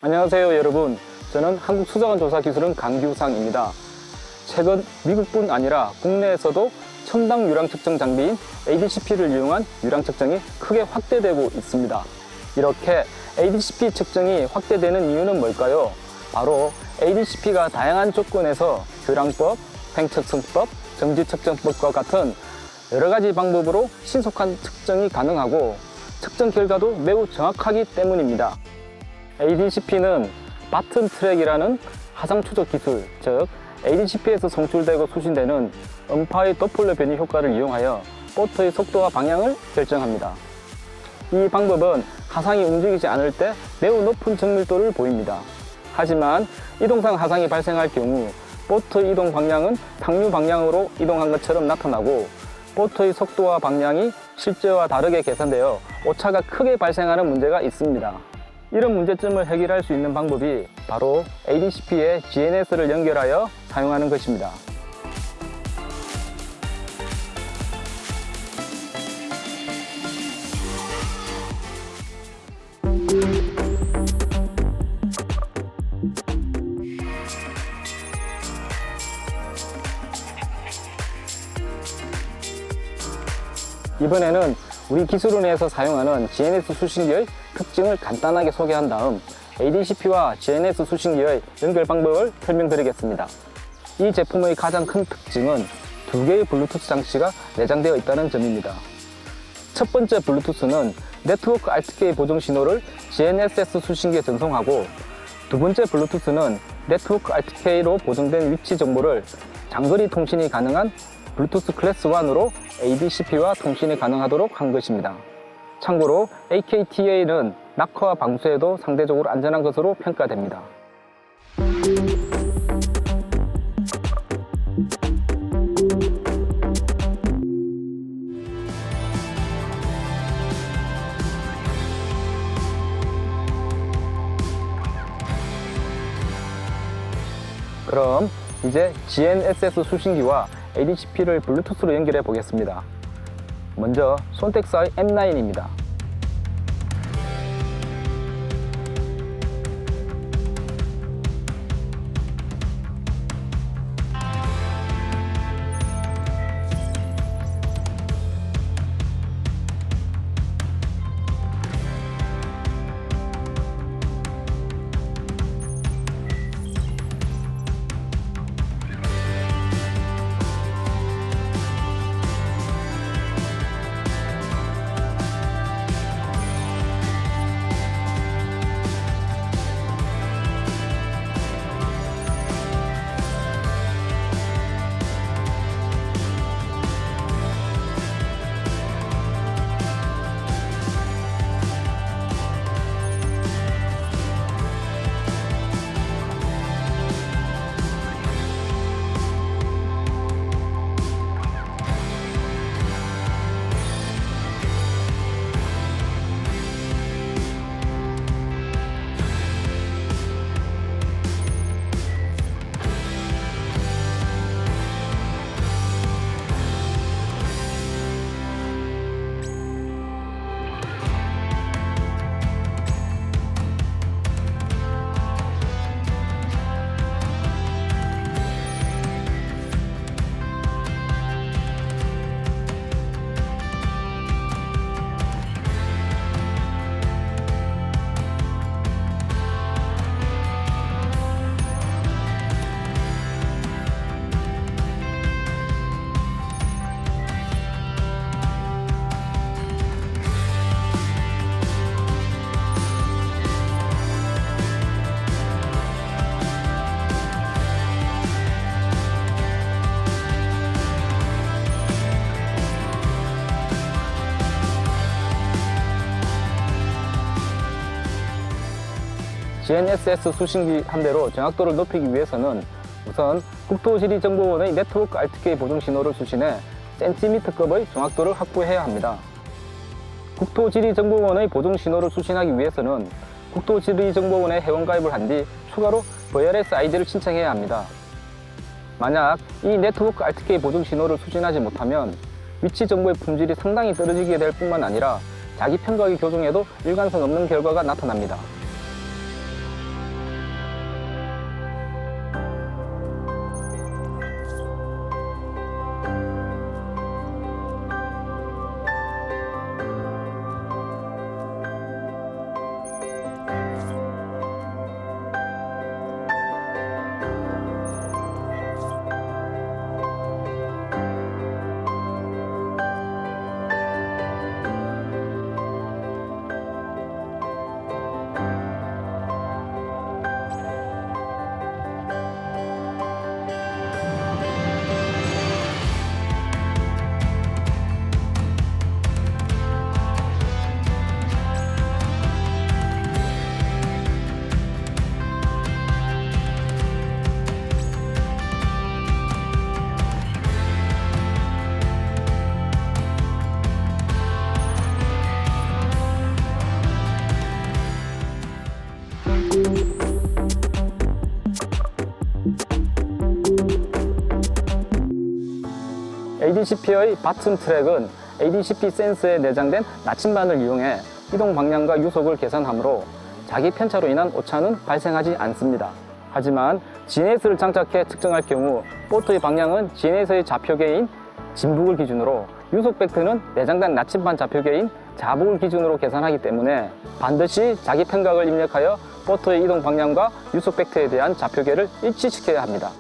안녕하세요 여러분, 저는 한국수자원조사기술원 강규상입니다. 최근 미국뿐 아니라 국내에서도 첨단 유량 측정 장비인 ADCP를 이용한 유량 측정이 크게 확대되고 있습니다. 이렇게 ADCP 측정이 확대되는 이유는 뭘까요? 바로 ADCP가 다양한 조건에서 교량법, 횡측성법, 정지측정법과 같은 여러가지 방법으로 신속한 측정이 가능하고 측정 결과도 매우 정확하기 때문입니다. ADCP는 바튼 트랙이라는 하상 추적 기술, 즉 ADCP에서 송출되고 수신되는 음파의 도플러 변이 효과를 이용하여 보트의 속도와 방향을 결정합니다. 이 방법은 하상이 움직이지 않을 때 매우 높은 정밀도를 보입니다. 하지만 이동상 하상이 발생할 경우 보트 이동 방향은 상류 방향으로 이동한 것처럼 나타나고 보트의 속도와 방향이 실제와 다르게 계산되어 오차가 크게 발생하는 문제가 있습니다. 이런 문제점을 해결할 수 있는 방법이 바로 ADCP에 GNS를 연결하여 사용하는 것입니다. 이번에는 우리 기술원에서 사용하는 GNS 수신기의 특징을 간단하게 소개한 다음 ADCP와 GNS 수신기의 연결 방법을 설명드리겠습니다. 이 제품의 가장 큰 특징은 두 개의 블루투스 장치가 내장되어 있다는 점입니다. 첫 번째 블루투스는 네트워크 RTK 보정 신호를 GNSS 수신기에 전송하고, 두 번째 블루투스는 네트워크 RTK로 보정된 위치 정보를 장거리 통신이 가능한 블루투스 클래스 1으로 ADCP와 통신이 가능하도록 한 것입니다. 참고로 AKTA는 낙하와 방수에도 상대적으로 안전한 것으로 평가됩니다. 그럼 이제 GNSS 수신기와 ADCP를 블루투스로 연결해 보겠습니다. 먼저 손텍사의 M9입니다. GNSS 수신기 한 대로 정확도를 높이기 위해서는 우선 국토지리정보원의 네트워크 RTK 보정 신호를 수신해 센티미터급의 정확도를 확보해야 합니다. 국토지리정보원의 보정 신호를 수신하기 위해서는 국토지리정보원에 회원가입을 한 뒤 추가로 VRS 아이디를 신청해야 합니다. 만약 이 네트워크 RTK 보정 신호를 수신하지 못하면 위치 정보의 품질이 상당히 떨어지게 될 뿐만 아니라 자기 평가의 교정에도 일관성 없는 결과가 나타납니다. ADCP의 바텀 트랙은 ADCP 센서에 내장된 나침반을 이용해 이동 방향과 유속을 계산하므로 자기 편차로 인한 오차는 발생하지 않습니다. 하지만 GNS를 장착해 측정할 경우 보트의 방향은 GNS의 좌표계인 진북을 기준으로, 유속 벡터는 내장된 나침반 좌표계인 자북을 기준으로 계산하기 때문에 반드시 자기 편각을 입력하여 보트의 이동 방향과 유속 벡터에 대한 좌표계를 일치시켜야 합니다.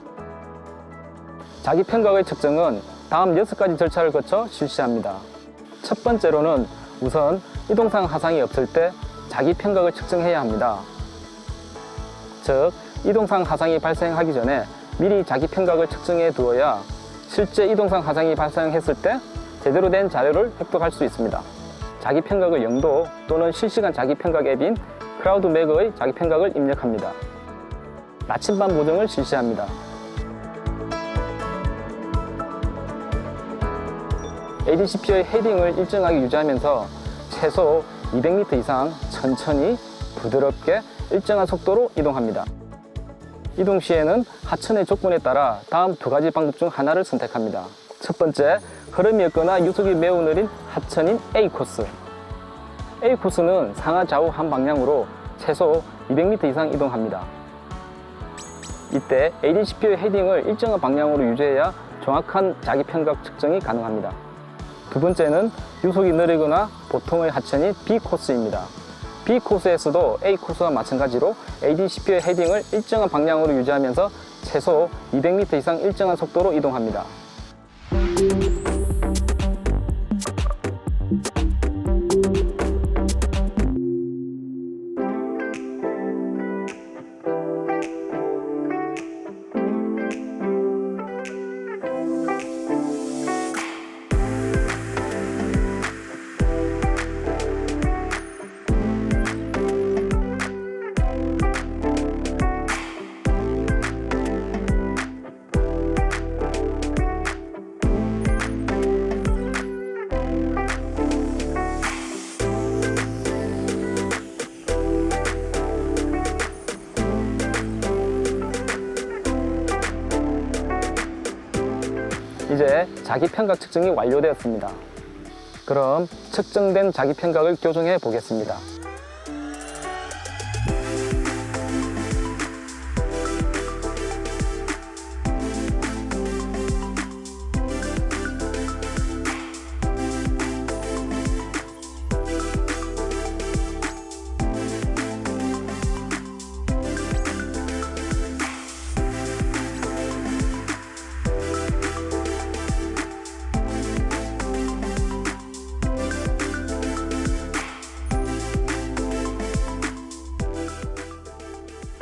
자기 편각의 측정은 다음 6가지 절차를 거쳐 실시합니다. 첫 번째로는 우선 이동상 하상이 없을 때 자기 편각을 측정해야 합니다. 즉, 이동상 하상이 발생하기 전에 미리 자기 편각을 측정해 두어야 실제 이동상 하상이 발생했을 때 제대로 된 자료를 획득할 수 있습니다. 자기 편각의 영도 또는 실시간 자기 편각 앱인 클라우드맥의 자기 편각을 입력합니다. 나침반 보정을 실시합니다. ADCP의 헤딩을 일정하게 유지하면서 최소 200m 이상 천천히 부드럽게 일정한 속도로 이동합니다. 이동 시에는 하천의 조건에 따라 다음 2가지 방법 중 하나를 선택합니다. 첫 번째, 흐름이 없거나 유속이 매우 느린 하천인 A코스. A코스는 상하 좌우 한 방향으로 최소 200m 이상 이동합니다. 이때 ADCP의 헤딩을 일정한 방향으로 유지해야 정확한 자기 편각 측정이 가능합니다. 두 번째는 유속이 느리거나 보통의 하천인 B코스입니다. B코스에서도 A코스와 마찬가지로 ADCP의 헤딩을 일정한 방향으로 유지하면서 최소 200m 이상 일정한 속도로 이동합니다. 이제 자기 편각 측정이 완료되었습니다. 그럼 측정된 자기 편각을 교정해 보겠습니다.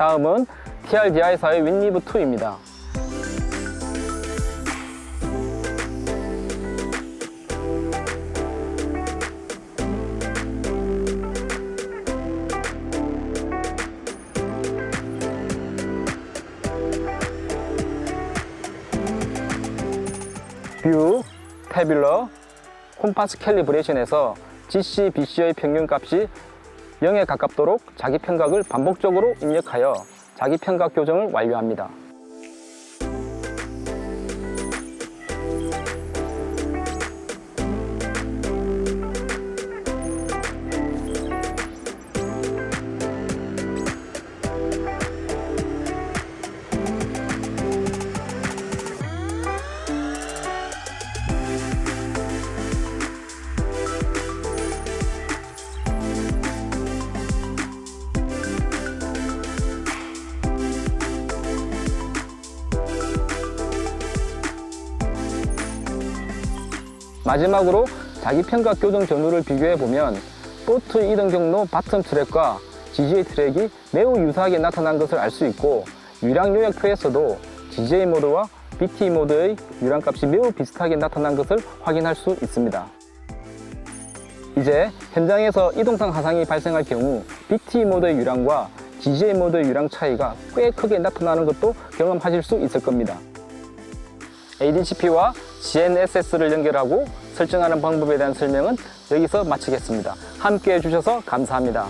다음은 TRDI4의 윈리브2입니다. 뷰, 태뷸러, 콤파스 캘리브레이션에서 GC, BC의 평균값이 0에 가깝도록 자기 편각을 반복적으로 입력하여 자기 편각 교정을 완료합니다. 마지막으로 자기 편각 교정 전후를 비교해보면 보트 이동 경로 바텀 트랙과 GJ 트랙이 매우 유사하게 나타난 것을 알 수 있고, 유량 요약표에서도 GJ 모드와 BT 모드의 유량값이 매우 비슷하게 나타난 것을 확인할 수 있습니다. 이제 현장에서 이동상 하상이 발생할 경우 BT 모드의 유량과 GJ 모드의 유량 차이가 꽤 크게 나타나는 것도 경험하실 수 있을 겁니다. ADCP와 GNSS를 연결하고 설정하는 방법에 대한 설명은 여기서 마치겠습니다. 함께 해주셔서 감사합니다.